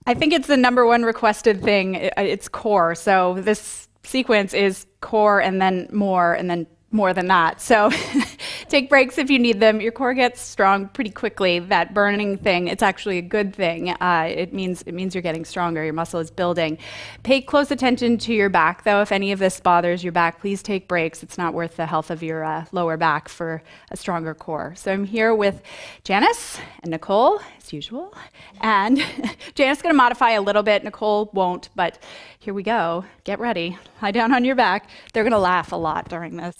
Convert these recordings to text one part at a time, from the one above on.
I think it's the number one requested thing. It's core. So this sequence is core and then more than that. So take breaks if you need them. Your core gets strong pretty quickly. That burning thing, it's actually a good thing. It means you're getting stronger. Your muscle is building. Pay close attention to your back, though. If any of this bothers your back, please take breaks. It's not worth the health of your lower back for a stronger core. So I'm here with Janice and Nicole, as usual. And Janice is going to modify a little bit. Nicole won't, but here we go. Get ready. Lie down on your back. They're going to laugh a lot during this.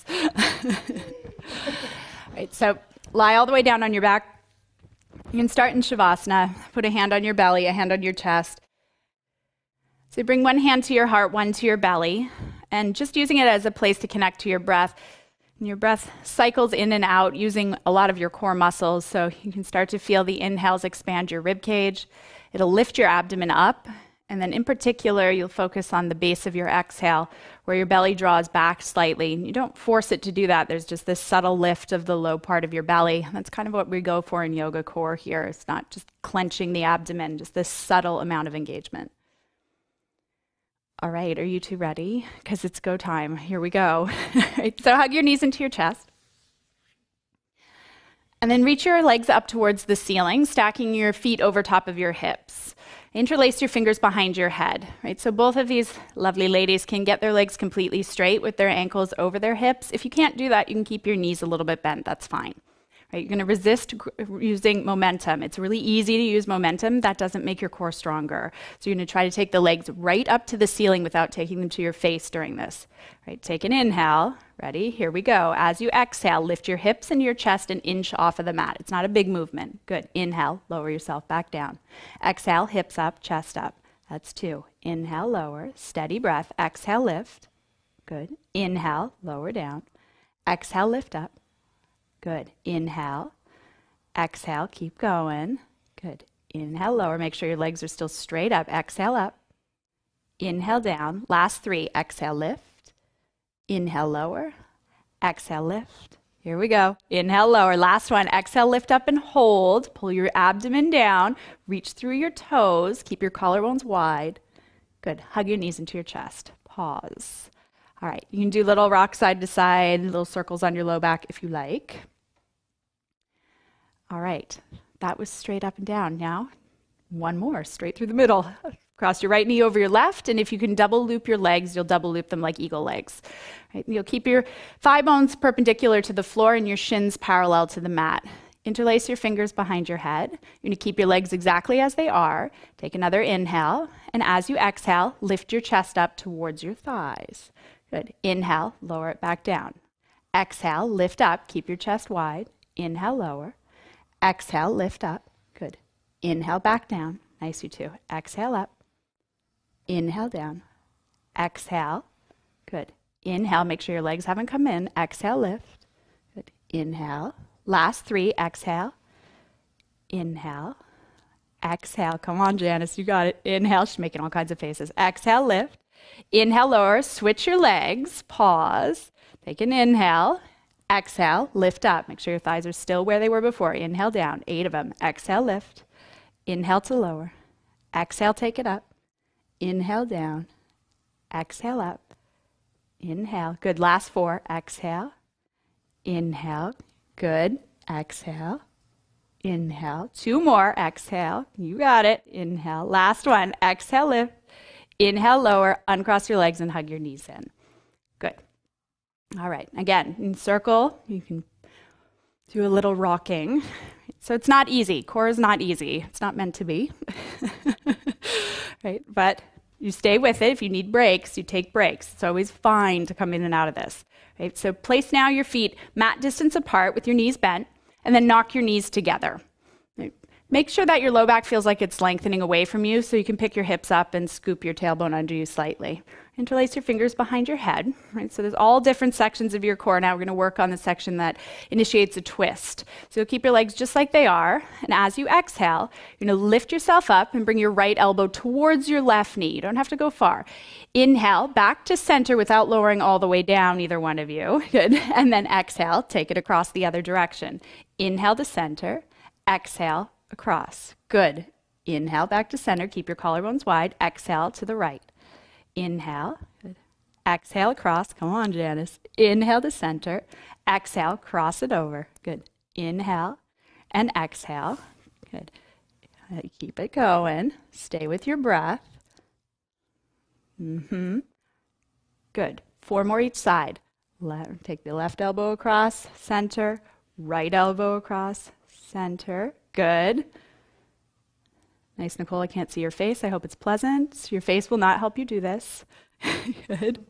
Right, so lie all the way down on your back. You can start in Shavasana. Put a hand on your belly, a hand on your chest. So bring one hand to your heart, one to your belly, and just using it as a place to connect to your breath. And your breath cycles in and out using a lot of your core muscles, so you can start to feel the inhales expand your rib cage. It'll lift your abdomen up, and then in particular, you'll focus on the base of your exhale, where your belly draws back slightly. You don't force it to do that. There's just this subtle lift of the low part of your belly. That's kind of what we go for in yoga core here. It's not just clenching the abdomen, just this subtle amount of engagement. All right, are you two ready? Because it's go time. Here we go. Right, so hug your knees into your chest. And then reach your legs up towards the ceiling, stacking your feet over top of your hips. Interlace your fingers behind your head, right? So both of these lovely ladies can get their legs completely straight with their ankles over their hips. If you can't do that, you can keep your knees a little bit bent. That's fine. Right? You're going to resist using momentum. It's really easy to use momentum. That doesn't make your core stronger. So you're going to try to take the legs right up to the ceiling without taking them to your face during this. Right? Take an inhale. Ready? Here we go. As you exhale, lift your hips and your chest an inch off of the mat. It's not a big movement. Good. Inhale, lower yourself back down. Exhale, hips up, chest up. That's 2. Inhale, lower. Steady breath. Exhale, lift. Good. Inhale, lower down. Exhale, lift up. Good. Inhale. Exhale. Keep going. Good. Inhale, lower. Make sure your legs are still straight up. Exhale, up. Inhale, down. Last 3. Exhale, lift. Inhale, lower. Exhale, lift. Here we go. Inhale, lower. Last one. Exhale, lift up and hold. Pull your abdomen down. Reach through your toes. Keep your collarbones wide. Good. Hug your knees into your chest. Pause. All right. You can do little rock side to side, little circles on your low back if you like. All right. That was straight up and down. Now, one more, straight through the middle. Cross your right knee over your left, and if you can double loop your legs, you'll double loop them like eagle legs. Right? You'll keep your thigh bones perpendicular to the floor and your shins parallel to the mat. Interlace your fingers behind your head. You're going to keep your legs exactly as they are. Take another inhale, and as you exhale, lift your chest up towards your thighs. Good. Inhale, lower it back down. Exhale, lift up, keep your chest wide. Inhale, lower. Exhale, lift up. Good. Inhale, back down. Nice, you two. Exhale, up. Inhale, down. Exhale. Good. Inhale, make sure your legs haven't come in. Exhale, lift. Good. Inhale. Last 3, exhale. Inhale. Exhale. Come on, Janice, you got it. Inhale, she's making all kinds of faces. Exhale, lift. Inhale, lower. Switch your legs. Pause. Take an inhale. Exhale, lift up. Make sure your thighs are still where they were before. Inhale, down. 8 of them. Exhale, lift. Inhale to lower. Exhale, take it up. Inhale, down. Exhale, up. Inhale. Good. Last 4. Exhale. Inhale. Good. Exhale. Inhale. 2 more. Exhale. You got it. Inhale. Last one. Exhale, lift. Inhale, lower. Uncross your legs and hug your knees in. Good. All right. Again, in circle, you can do a little rocking. So it's not easy. Core is not easy. It's not meant to be. Right? But you stay with it. If you need breaks, you take breaks. It's always fine to come in and out of this. Right? So place now your feet mat distance apart with your knees bent, and then knock your knees together. Right? Make sure that your low back feels like it's lengthening away from you, so you can pick your hips up and scoop your tailbone under you slightly. Interlace your fingers behind your head. Right? So there's all different sections of your core. Now we're going to work on the section that initiates a twist. So you'll keep your legs just like they are, and as you exhale, you're going to lift yourself up and bring your right elbow towards your left knee. You don't have to go far. Inhale, back to center without lowering all the way down, either one of you. Good. And then exhale, take it across the other direction. Inhale to center, exhale, across. Good. Inhale back to center. Keep your collarbones wide. Exhale to the right. Inhale. Good. Exhale across. Come on, Janice. Inhale to center. Exhale, cross it over. Good. Inhale and exhale. Good. Keep it going. Stay with your breath. Good. 4 more each side. Take the left elbow across, center, right elbow across, center. Good. Nice, Nicole. I can't see your face. I hope it's pleasant. Your face will not help you do this. Good.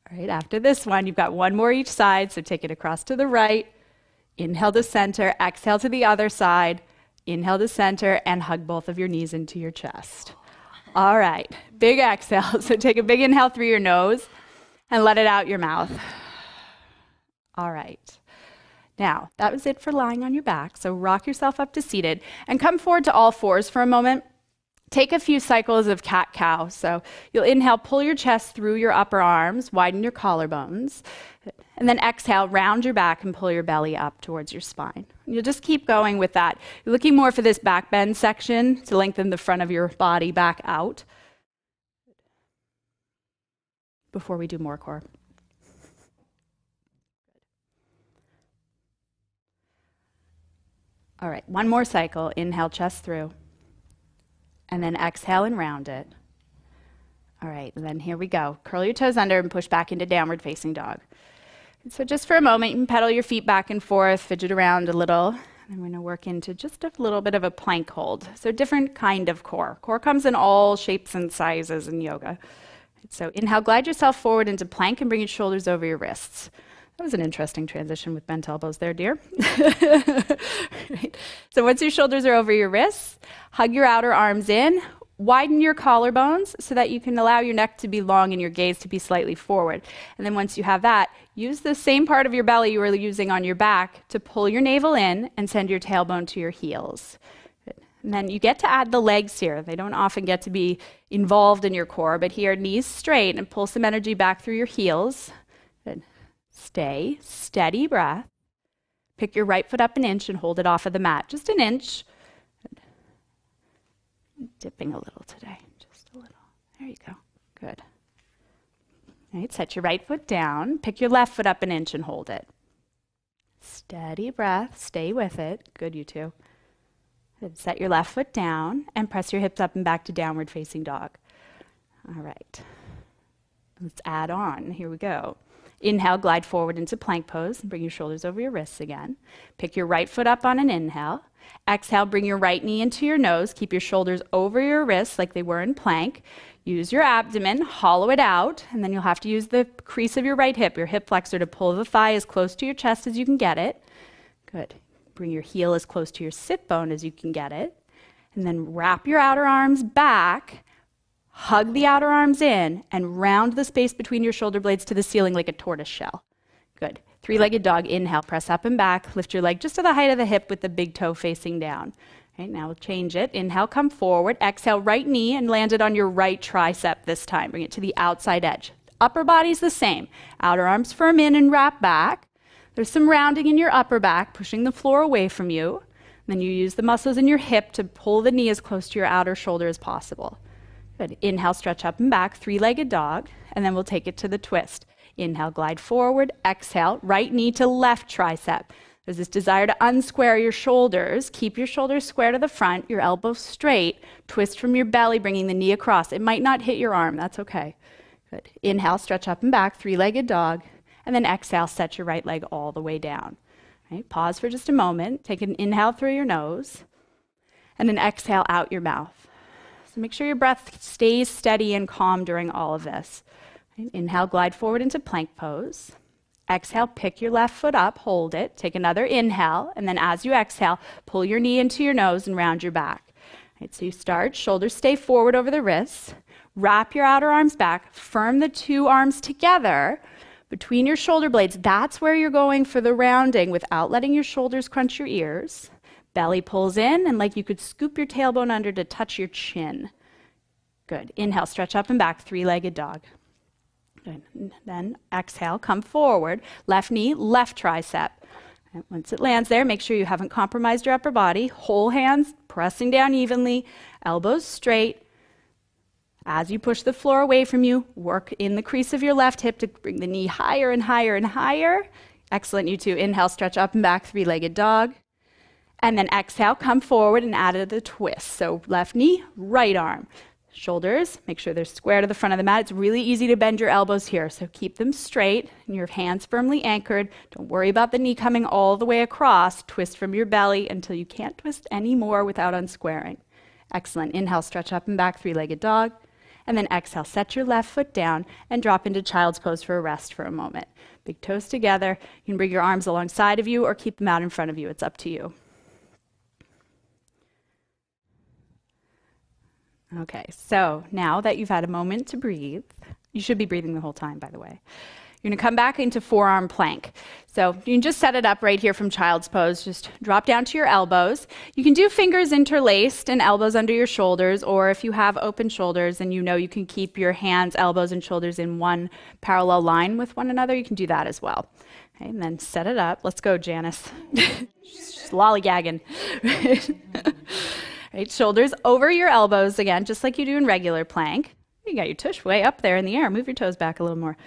All right, after this one, you've got 1 more each side, so take it across to the right. Inhale to center, exhale to the other side. Inhale to center, and hug both of your knees into your chest. All right, big exhale. So take a big inhale through your nose and let it out your mouth. All right. Now, that was it for lying on your back. So rock yourself up to seated and come forward to all fours for a moment. Take a few cycles of cat-cow. So you'll inhale, pull your chest through your upper arms, widen your collarbones, and then exhale, round your back and pull your belly up towards your spine. You'll just keep going with that. You're looking more for this back bend section to lengthen the front of your body back out before we do more core. All right, 1 more cycle. Inhale, chest through. And then exhale and round it. All right, and then here we go. Curl your toes under and push back into downward facing dog. And so just for a moment, you can pedal your feet back and forth, fidget around a little. And I'm going to work into just a little bit of a plank hold. So different kind of core. Core comes in all shapes and sizes in yoga. So inhale, glide yourself forward into plank and bring your shoulders over your wrists. That was an interesting transition with bent elbows there, dear. Right. So once your shoulders are over your wrists, hug your outer arms in, widen your collarbones so that you can allow your neck to be long and your gaze to be slightly forward. And then once you have that, use the same part of your belly you were using on your back to pull your navel in and send your tailbone to your heels. And then you get to add the legs here. They don't often get to be involved in your core, but here, knees straight and pull some energy back through your heels. Good. Stay, steady breath. Pick your right foot up an inch and hold it off of the mat, just an inch. Good. Dipping a little today, just a little. There you go. Good. All right, set your right foot down. Pick your left foot up an inch and hold it. Steady breath, stay with it. Good, you two. Good. Set your left foot down and press your hips up and back to downward facing dog. All right. Let's add on. Here we go. Inhale, glide forward into plank pose and bring your shoulders over your wrists again. Pick your right foot up on an inhale. Exhale, bring your right knee into your nose. Keep your shoulders over your wrists like they were in plank. Use your abdomen, hollow it out, and then you'll have to use the crease of your right hip, your hip flexor, to pull the thigh as close to your chest as you can get it. Good. Bring your heel as close to your sit bone as you can get it. And then wrap your outer arms back. Hug the outer arms in and round the space between your shoulder blades to the ceiling like a tortoise shell. Good. 3-legged dog. Inhale, press up and back. Lift your leg just to the height of the hip with the big toe facing down. Right, now we'll change it. Inhale, come forward. Exhale, right knee and land it on your right tricep this time. Bring it to the outside edge. Upper body's the same. Outer arms firm in and wrap back. There's some rounding in your upper back, pushing the floor away from you. Then you use the muscles in your hip to pull the knee as close to your outer shoulder as possible. Good. Inhale, stretch up and back, 3-legged dog, and then we'll take it to the twist. Inhale, glide forward. Exhale, right knee to left tricep. There's this desire to unsquare your shoulders. Keep your shoulders square to the front, your elbows straight. Twist from your belly, bringing the knee across. It might not hit your arm. That's okay. Good. Inhale, stretch up and back, 3-legged dog, and then exhale, set your right leg all the way down. Right, pause for just a moment. Take an inhale through your nose, and then exhale out your mouth. So make sure your breath stays steady and calm during all of this. Right, inhale, glide forward into plank pose. Exhale, pick your left foot up, hold it. Take another inhale, and then as you exhale, pull your knee into your nose and round your back. Right, so you start, shoulders stay forward over the wrists. Wrap your outer arms back. Firm the 2 arms together between your shoulder blades. That's where you're going for the rounding without letting your shoulders crunch your ears. Belly pulls in, and like you could scoop your tailbone under to touch your chin. Good. Inhale, stretch up and back, 3-legged dog. Good. Then exhale, come forward. Left knee, left tricep. And once it lands there, make sure you haven't compromised your upper body. Whole hands pressing down evenly, elbows straight. As you push the floor away from you, work in the crease of your left hip to bring the knee higher and higher and higher. Excellent, you two. Inhale, stretch up and back, three-legged dog. And then exhale, come forward and add the twist. So left knee, right arm. Shoulders, make sure they're square to the front of the mat. It's really easy to bend your elbows here, so keep them straight and your hands firmly anchored. Don't worry about the knee coming all the way across. Twist from your belly until you can't twist anymore without unsquaring. Excellent. Inhale, stretch up and back, three-legged dog. And then exhale, set your left foot down and drop into child's pose for a rest for a moment. Big toes together. You can bring your arms alongside of you or keep them out in front of you. It's up to you. Okay, so now that you've had a moment to breathe, you should be breathing the whole time, by the way. You're going to come back into forearm plank. So you can just set it up right here from child's pose. Just drop down to your elbows. You can do fingers interlaced and elbows under your shoulders, or if you have open shoulders and you know you can keep your hands, elbows, and shoulders in one parallel line with one another, you can do that as well. Okay, and then set it up. Let's go, Janice. Just lollygagging. Right, shoulders over your elbows again, just like you do in regular plank. You got your tush way up there in the air. Move your toes back a little more.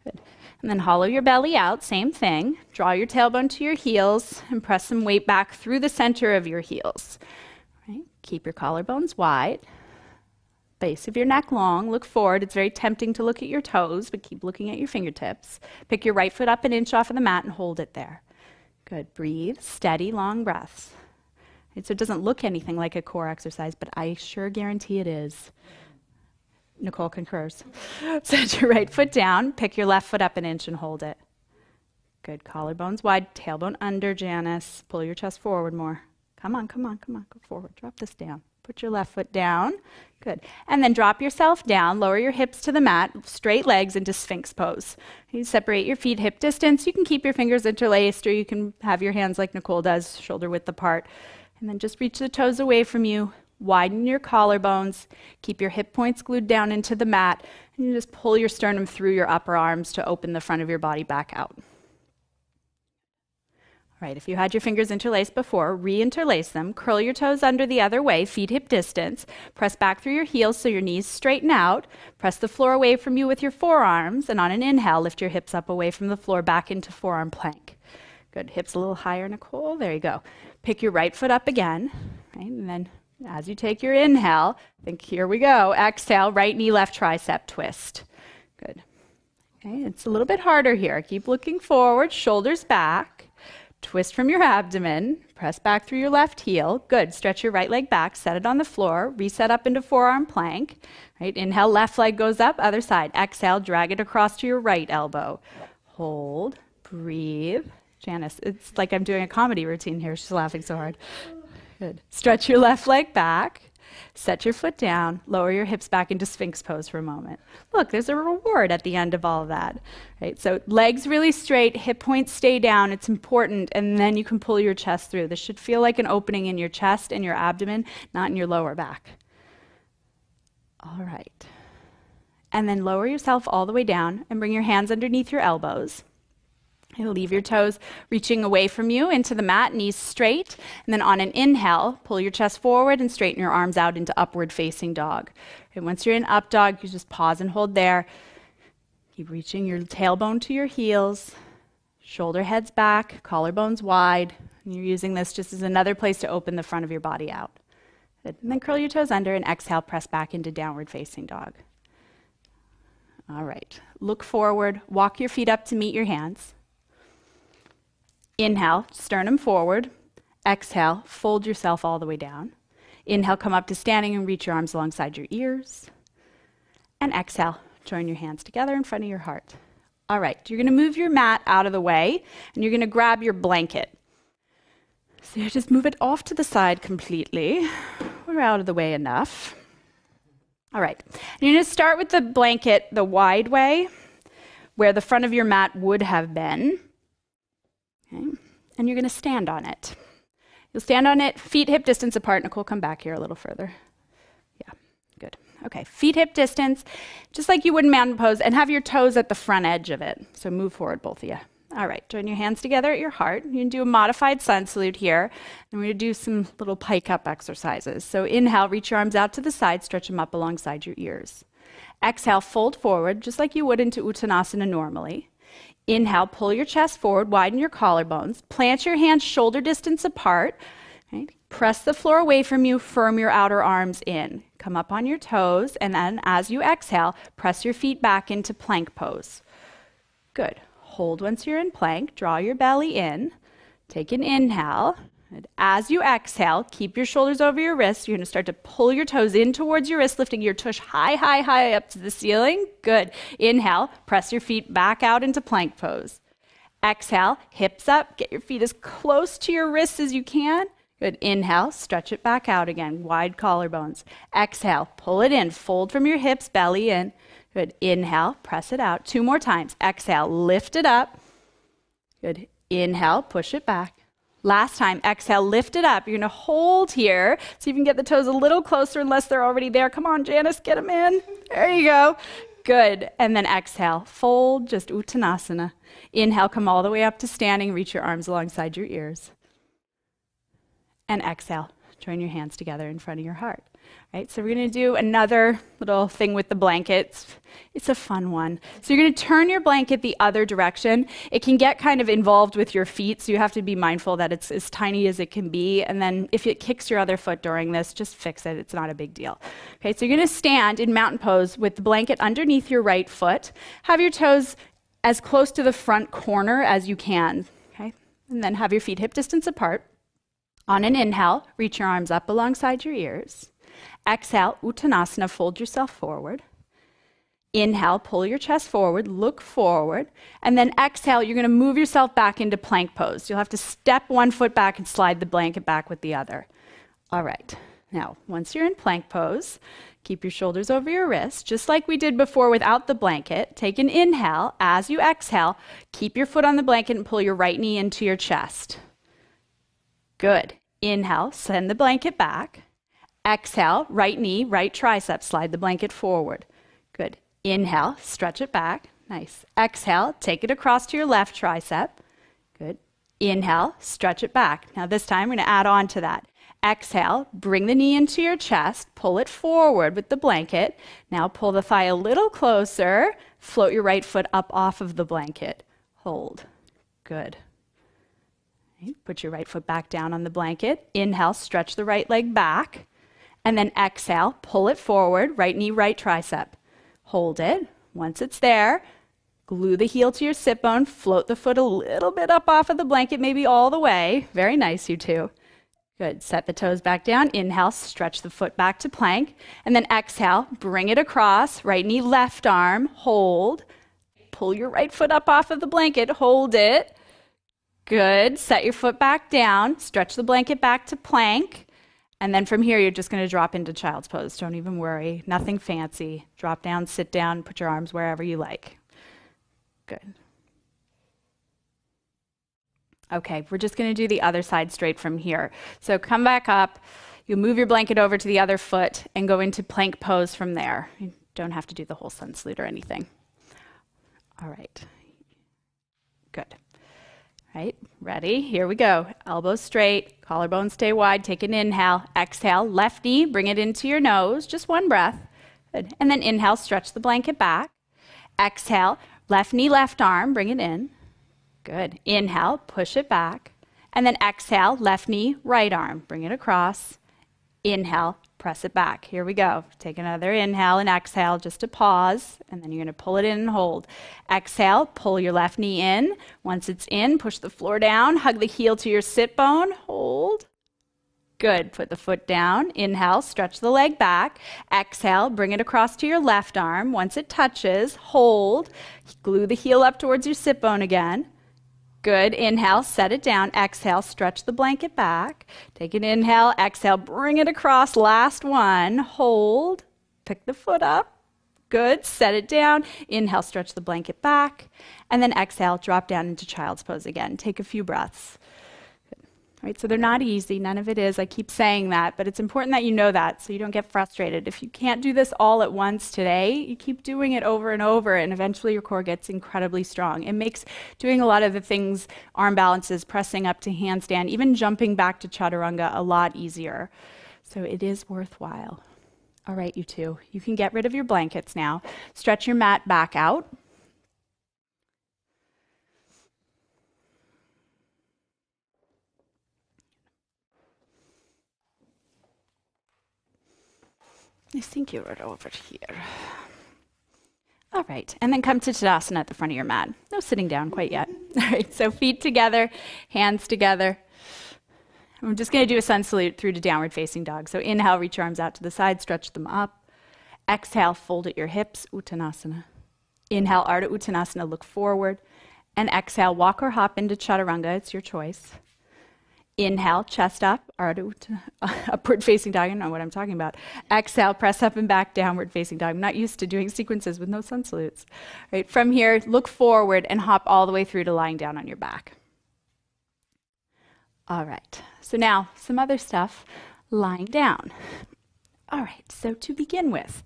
Good. And then hollow your belly out, same thing. Draw your tailbone to your heels and press some weight back through the center of your heels. Right? Keep your collarbones wide. Base of your neck long. Look forward. It's very tempting to look at your toes, but keep looking at your fingertips. Pick your right foot up an inch off of the mat and hold it there. Good. Breathe. Steady, long breaths. Right? So it doesn't look anything like a core exercise, but I sure guarantee it is. Nicole concurs. Set your right foot down, pick your left foot up an inch and hold it. Good. Collarbones wide, tailbone under, Janice. Pull your chest forward more. Come on, come on, come on. Go forward. Drop this down. Put your left foot down. Good. And then drop yourself down. Lower your hips to the mat. Straight legs into Sphinx pose. You separate your feet hip distance. You can keep your fingers interlaced, or you can have your hands like Nicole does, shoulder width apart. And then just reach the toes away from you. Widen your collarbones, keep your hip points glued down into the mat, and you just pull your sternum through your upper arms to open the front of your body back out. All right, if you had your fingers interlaced before, re-interlace them, curl your toes under the other way, feet hip distance, press back through your heels so your knees straighten out, press the floor away from you with your forearms, and on an inhale, lift your hips up away from the floor back into forearm plank. Good, hips a little higher, Nicole, there you go. Pick your right foot up again, right, and then as you take your inhale, think, here we go. Exhale, right knee, left tricep twist. Good. Okay, it's a little bit harder here. Keep looking forward, shoulders back. Twist from your abdomen. Press back through your left heel. Good. Stretch your right leg back. Set it on the floor. Reset up into forearm plank. Right. Inhale, left leg goes up. Other side. Exhale, drag it across to your right elbow. Hold. Breathe. Janice, it's like I'm doing a comedy routine here. She's laughing so hard. Good. Stretch your left leg back. Set your foot down. Lower your hips back into Sphinx pose for a moment. Look, there's a reward at the end of all of that. Right? So legs really straight, hip points stay down. It's important. And then you can pull your chest through. This should feel like an opening in your chest and your abdomen, not in your lower back. All right. And then lower yourself all the way down and bring your hands underneath your elbows. You'll leave your toes reaching away from you into the mat, knees straight. And then on an inhale, pull your chest forward and straighten your arms out into upward facing dog. And once you're in up dog, you just pause and hold there. Keep reaching your tailbone to your heels, shoulder heads back, collarbones wide. And you're using this just as another place to open the front of your body out. Good. And then curl your toes under and exhale, press back into downward facing dog. All right. Look forward, walk your feet up to meet your hands. Inhale, sternum forward. Exhale, fold yourself all the way down. Inhale, come up to standing and reach your arms alongside your ears. And exhale, join your hands together in front of your heart. All right, you're going to move your mat out of the way, and you're going to grab your blanket. So you just move it off to the side completely. We're out of the way enough. All right, and you're going to start with the blanket the wide way, where the front of your mat would have been. Okay. And you're going to stand on it. You'll stand on it, feet hip distance apart. Nicole, come back here a little further. Yeah, good. Okay, feet hip distance, just like you would in mountain pose, and have your toes at the front edge of it. So move forward, both of you. All right, join your hands together at your heart. You can do a modified sun salute here. And we're going to do some little pike up exercises. So inhale, reach your arms out to the side, stretch them up alongside your ears. Exhale, fold forward, just like you would into Uttanasana normally. Inhale, pull your chest forward, widen your collarbones. Plant your hands shoulder distance apart. Right? Press the floor away from you, firm your outer arms in. Come up on your toes, and then as you exhale, press your feet back into plank pose. Good. Hold once you're in plank, draw your belly in. Take an inhale. And as you exhale, keep your shoulders over your wrists. You're going to start to pull your toes in towards your wrist, lifting your tush high, high, high up to the ceiling. Good. Inhale, press your feet back out into plank pose. Exhale, hips up, get your feet as close to your wrists as you can. Good. Inhale, stretch it back out again, wide collarbones. Exhale, pull it in, fold from your hips, belly in. Good. Inhale, press it out. 2 more times. Exhale, lift it up. Good. Inhale, push it back. Last time, exhale, lift it up. You're going to hold here so you can get the toes a little closer unless they're already there. Come on, Janice, get them in. There you go. Good. And then exhale, fold, just Uttanasana. Inhale, come all the way up to standing. Reach your arms alongside your ears. And exhale, join your hands together in front of your heart. Right, so we're going to do another little thing with the blankets. It's a fun one. So you're going to turn your blanket the other direction. It can get kind of involved with your feet, so you have to be mindful that it's as tiny as it can be. And then if it kicks your other foot during this, just fix it. It's not a big deal. Okay, so you're going to stand in mountain pose with the blanket underneath your right foot. Have your toes as close to the front corner as you can. Okay, and then have your feet hip distance apart. On an inhale, reach your arms up alongside your ears. Exhale, Uttanasana, fold yourself forward. Inhale, pull your chest forward, look forward. And then exhale, you're going to move yourself back into plank pose. You'll have to step one foot back and slide the blanket back with the other. All right. Now, once you're in plank pose, keep your shoulders over your wrists, just like we did before without the blanket. Take an inhale. As you exhale, keep your foot on the blanket and pull your right knee into your chest. Good. Inhale, send the blanket back. Exhale, right knee, right tricep, slide the blanket forward. Good. Inhale, stretch it back. Nice. Exhale, take it across to your left tricep. Good. Inhale, stretch it back. Now this time we're going to add on to that. Exhale, bring the knee into your chest, pull it forward with the blanket. Now pull the thigh a little closer. Float your right foot up off of the blanket. Hold. Good. Put your right foot back down on the blanket. Inhale, stretch the right leg back. And then exhale, pull it forward, right knee, right tricep. Hold it. Once it's there, glue the heel to your sit bone, float the foot a little bit up off of the blanket, maybe all the way. Very nice, you two. Good. Set the toes back down. Inhale, stretch the foot back to plank. And then exhale, bring it across, right knee, left arm, hold. Pull your right foot up off of the blanket, hold it. Good. Set your foot back down, stretch the blanket back to plank. And then from here, you're just going to drop into child's pose. Don't even worry. Nothing fancy. Drop down, sit down, put your arms wherever you like. Good. Okay, we're just going to do the other side straight from here. So come back up. You'll move your blanket over to the other foot and go into plank pose from there. You don't have to do the whole sun salute or anything. All right. Good. Right, ready? Here we go. Elbows straight, collarbones stay wide. Take an inhale. Exhale, left knee, bring it into your nose. Just one breath. Good. And then inhale, stretch the blanket back. Exhale, left knee, left arm, bring it in. Good. Inhale, push it back. And then exhale, left knee, right arm, bring it across. Inhale, press it back. Here we go. Take another inhale and exhale, just a pause, and then you're going to pull it in and hold. Exhale, pull your left knee in. Once it's in, push the floor down, hug the heel to your sit bone, hold. Good. Put the foot down. Inhale, stretch the leg back. Exhale, bring it across to your left arm. Once it touches, hold. Glue the heel up towards your sit bone again. Good. Inhale, set it down. Exhale, stretch the blanket back. Take an inhale. Exhale, bring it across. Last one. Hold. Pick the foot up. Good. Set it down. Inhale, stretch the blanket back. And then exhale, drop down into child's pose again. Take a few breaths. Good. Right, so they're not easy, none of it is. I keep saying that, but it's important that you know that so you don't get frustrated. If you can't do this all at once today, you keep doing it over and over, and eventually your core gets incredibly strong. It makes doing a lot of the things, arm balances, pressing up to handstand, even jumping back to chaturanga, a lot easier. So it is worthwhile. All right, you two, you can get rid of your blankets now. Stretch your mat back out. I think you're over here. All right, and then come to Tadasana at the front of your mat. No sitting down quite yet. All right, so feet together, hands together. I'm just going to do a sun salute through to downward facing dog. So inhale, reach your arms out to the side, stretch them up. Exhale, fold at your hips, Uttanasana. Inhale, Ardha Uttanasana, look forward. And exhale, walk or hop into Chaturanga, it's your choice. Inhale, chest up, upward facing dog. I don't know what I'm talking about. Exhale, press up and back, downward facing dog. I'm not used to doing sequences with no sun salutes. Right, from here, look forward and hop all the way through to lying down on your back. All right, so now some other stuff, lying down. All right, so to begin with,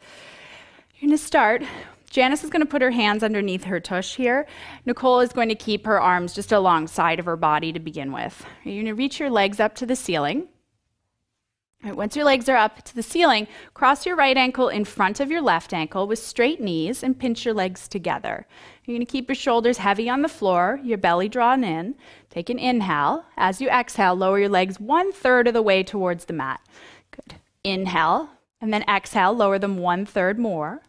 you're going to start. Janice is going to put her hands underneath her tush here. Nicole is going to keep her arms just alongside of her body to begin with. You're going to reach your legs up to the ceiling. Right, once your legs are up to the ceiling, cross your right ankle in front of your left ankle with straight knees and pinch your legs together. You're going to keep your shoulders heavy on the floor, your belly drawn in. Take an inhale. As you exhale, lower your legs 1/3 of the way towards the mat. Good. Inhale, and then exhale, lower them 1/3 more.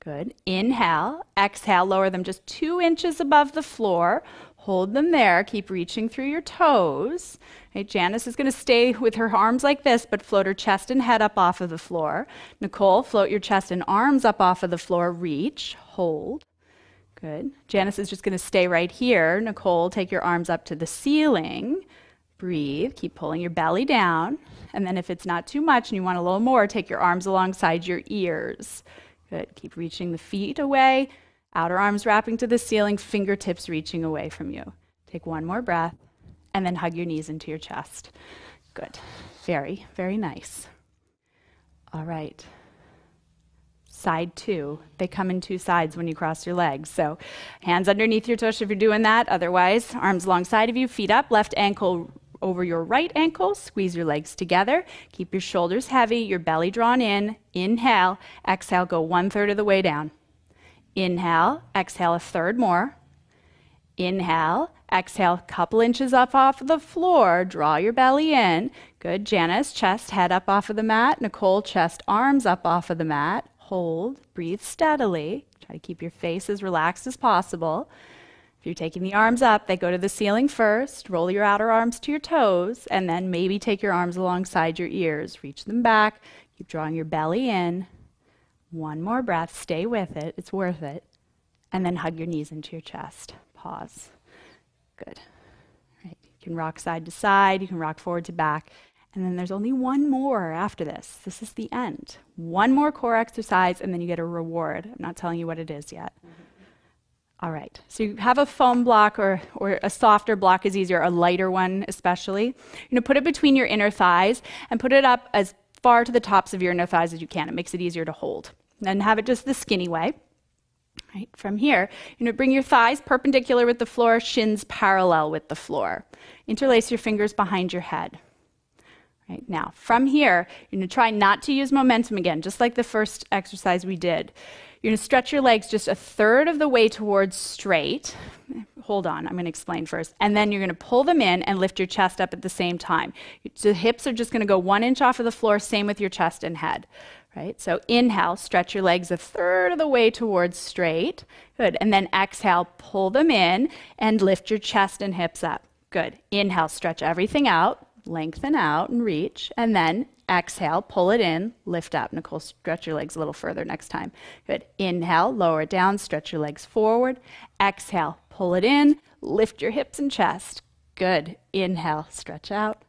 Good. Inhale, exhale, lower them just 2 inches above the floor. Hold them there. Keep reaching through your toes. Right, Janice is going to stay with her arms like this, but float her chest and head up off of the floor. Nicole, float your chest and arms up off of the floor. Reach, hold. Good. Janice is just going to stay right here. Nicole, take your arms up to the ceiling. Breathe. Keep pulling your belly down. And then if it's not too much and you want a little more, take your arms alongside your ears. Good. Keep reaching the feet away. Outer arms wrapping to the ceiling, fingertips reaching away from you. Take one more breath, and then hug your knees into your chest. Good. Very, very nice. All right. Side 2. They come in 2 sides when you cross your legs. So hands underneath your tush if you're doing that. Otherwise, arms alongside of you, feet up, left ankle over your right ankle. Squeeze your legs together. Keep your shoulders heavy, your belly drawn in. Inhale. Exhale, go 1/3 of the way down. Inhale, exhale 1/3 more. Inhale, exhale, couple inches up off of the floor. Draw your belly in. Good, Janice, chest, head up off of the mat. Nicole, chest, arms up off of the mat. Hold, breathe steadily. Try to keep your face as relaxed as possible. If you're taking the arms up, they go to the ceiling first. Roll your outer arms to your toes, and then maybe take your arms alongside your ears. Reach them back. Keep drawing your belly in. One more breath, stay with it, it's worth it. And then hug your knees into your chest. Pause. Good. Right. You can rock side to side, you can rock forward to back. And then there's only one more after this. This is the end. One more core exercise, and then you get a reward. I'm not telling you what it is yet. All right. So you have a foam block or a softer block is easier, a lighter one especially. You're going to put it between your inner thighs and put it up as far to the tops of your inner thighs as you can. It makes it easier to hold. Then have it just the skinny way. Right, from here, you're going to bring your thighs perpendicular with the floor, shins parallel with the floor. Interlace your fingers behind your head. Right, now, from here, you're going to try not to use momentum again, just like the first exercise we did. You're going to stretch your legs just 1/3 of the way towards straight. Hold on, I'm going to explain first. And then you're going to pull them in and lift your chest up at the same time. The hips are just going to go 1 inch off of the floor, same with your chest and head. Right? So inhale, stretch your legs 1/3 of the way towards straight. Good. And then exhale, pull them in and lift your chest and hips up. Good. Inhale, stretch everything out, lengthen out and reach. And then exhale, pull it in, lift up. Nicole, stretch your legs a little further next time. Good. Inhale, lower it down, stretch your legs forward. Exhale, pull it in, lift your hips and chest. Good. Inhale, stretch out.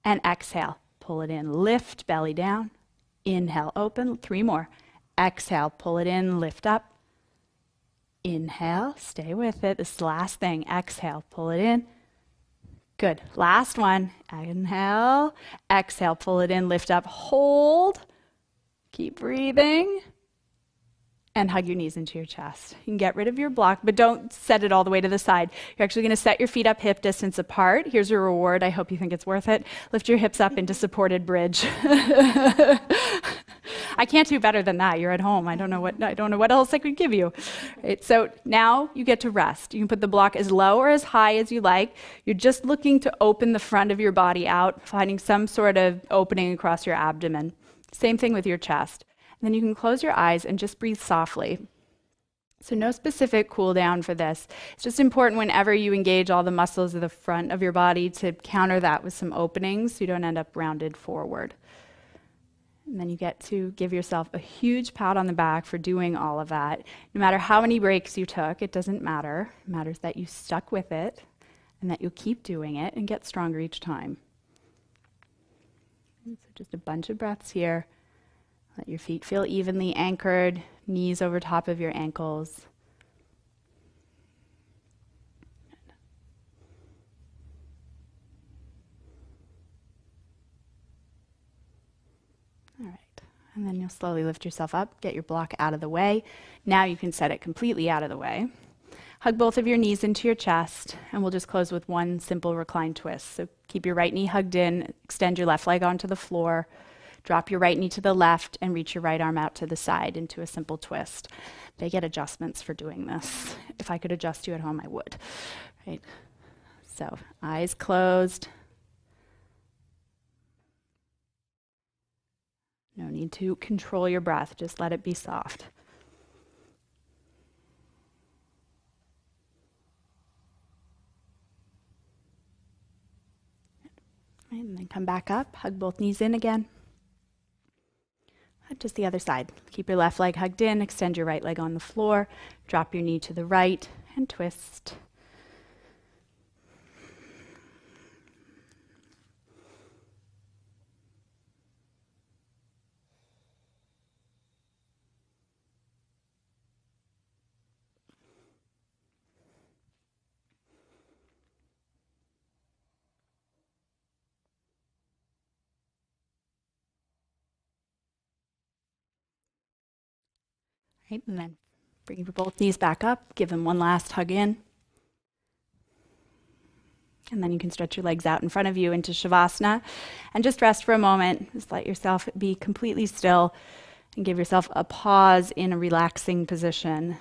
And exhale, pull it in, lift, belly down. Inhale, open, 3 more. Exhale, pull it in, lift up. Inhale, stay with it. This is the last thing. Exhale, pull it in. Good. Last one. Inhale, exhale, pull it in, lift up, hold. Keep breathing. And hug your knees into your chest. You can get rid of your block, but don't set it all the way to the side. You're actually going to set your feet up hip distance apart. Here's your reward. I hope you think it's worth it. Lift your hips up into supported bridge. I can't do better than that. You're at home. I don't know what else I could give you. Right, so now you get to rest. You can put the block as low or as high as you like. You're just looking to open the front of your body out, finding some sort of opening across your abdomen. Same thing with your chest. Then you can close your eyes and just breathe softly. So no specific cool down for this. It's just important whenever you engage all the muscles of the front of your body to counter that with some openings so you don't end up rounded forward. And then you get to give yourself a huge pat on the back for doing all of that. No matter how many breaks you took, it doesn't matter. It matters that you stuck with it and that you'll keep doing it and get stronger each time. And so just a bunch of breaths here. Let your feet feel evenly anchored, knees over top of your ankles. All right, and then you'll slowly lift yourself up, get your block out of the way. Now you can set it completely out of the way. Hug both of your knees into your chest, and we'll just close with one simple reclined twist. So keep your right knee hugged in, extend your left leg onto the floor. Drop your right knee to the left and reach your right arm out to the side into a simple twist. They get adjustments for doing this. If I could adjust you at home, I would. Right? So, eyes closed. No need to control your breath. Just let it be soft. Right, and then come back up. Hug both knees in again. Just the other side. Keep your left leg hugged in, extend your right leg on the floor, drop your knee to the right, and twist. Right, and then bring your both knees back up, give them one last hug in. And then you can stretch your legs out in front of you into Shavasana and just rest for a moment. Just let yourself be completely still and give yourself a pause in a relaxing position.